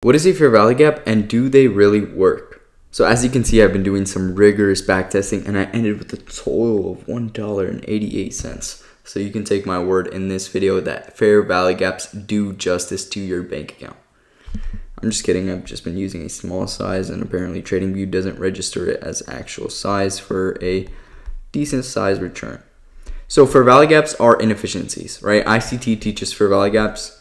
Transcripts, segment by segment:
What is a fair value gap and do they really work? So as you can see, I've been doing some rigorous backtesting and I ended with a total of $1.88. So you can take my word in this video that fair value gaps do justice to your bank account. I'm just kidding, I've just been using a small size and apparently TradingView doesn't register it as actual size for a decent size return. So fair value gaps are inefficiencies, right? ICT teaches fair value gaps.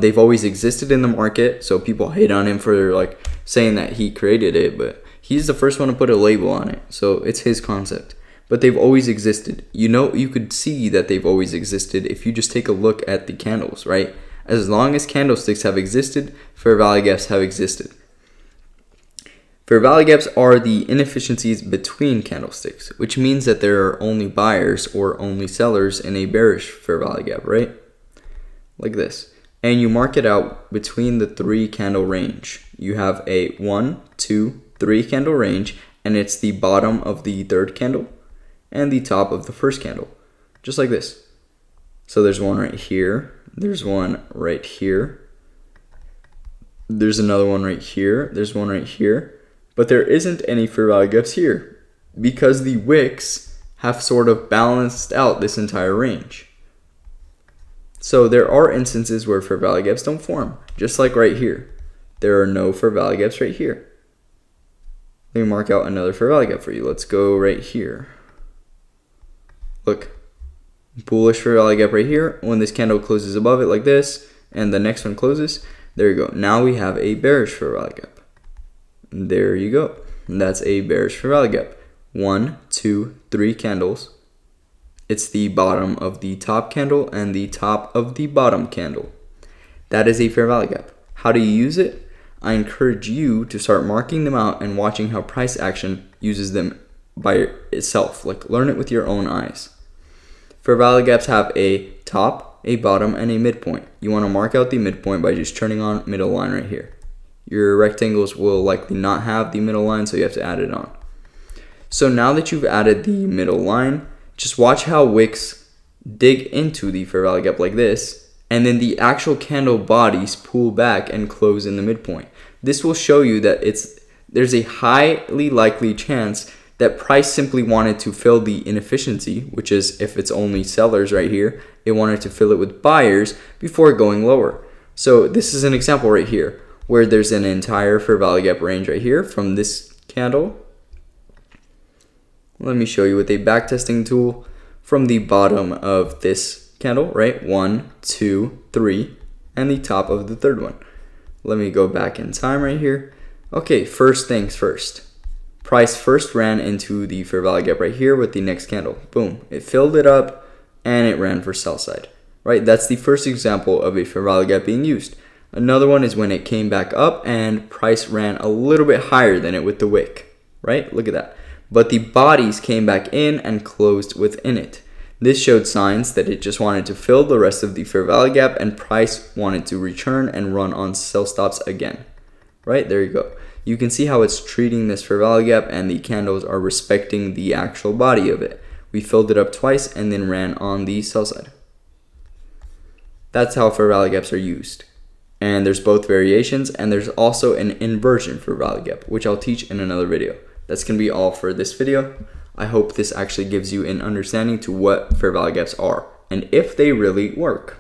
They've always existed in the market, so people hate on him for like saying that he created it, but he's the first one to put a label on it, so it's his concept. But they've always existed. You could see that they've always existed if you just take a look at the candles, right? As long as candlesticks have existed, fair value gaps have existed. Fair value gaps are the inefficiencies between candlesticks, which means that there are only buyers or only sellers in a bearish fair value gap, right? Like this. And you mark it out between the 3 candle range. You have a 1, 2, 3 candle range, and it's the bottom of the 3rd candle and the top of the 1st candle, just like this. So there's one right here, there's one right here, there's another one right here, there's one right here, but there isn't any fair value gaps here because the wicks have sort of balanced out this entire range. So there are instances where fair value gaps don't form, just like right here. There are no fair value gaps right here. Let me mark out another fair value gap for you. Let's go right here. Look, bullish fair value gap right here. When this candle closes above it like this, and the next one closes, there you go. Now we have a bearish fair value gap. There you go. And that's a bearish fair value gap. 1, 2, 3 candles. It's the bottom of the top candle and the top of the bottom candle. That is a fair value gap. How do you use it? I encourage you to start marking them out and watching how price action uses them by itself. Like, learn it with your own eyes. Fair value gaps have a top, a bottom, and a midpoint. You want to mark out the midpoint by just turning on middle line right here. Your rectangles will likely not have the middle line, so you have to add it on. So now that you've added the middle line, just watch how wicks dig into the fair value gap like this, and then the actual candle bodies pull back and close in the midpoint. This will show you that there's a highly likely chance that price simply wanted to fill the inefficiency, which is if it's only sellers right here, it wanted to fill it with buyers before going lower. So this is an example right here where there's an entire fair value gap range right here from this candle. Let me show you with a backtesting tool from the bottom of this candle, right? 1, 2, 3, and the top of the 3rd one. Let me go back in time right here. Okay, first things first. Price first ran into the fair value gap right here with the next candle. Boom, it filled it up and it ran for sell side, right? That's the first example of a fair value gap being used. Another one is when it came back up and price ran a little bit higher than it with the wick, right? Look at that. But the bodies came back in and closed within it. This showed signs that it just wanted to fill the rest of the fair value gap and price wanted to return and run on sell stops again. Right, there you go. You can see how it's treating this fair value gap and the candles are respecting the actual body of it. We filled it up twice and then ran on the sell side. That's how fair value gaps are used. And there's both variations and there's also an inversion fair value gap, which I'll teach in another video. That's going to be all for this video. I hope this actually gives you an understanding to what fair value gaps are and if they really work.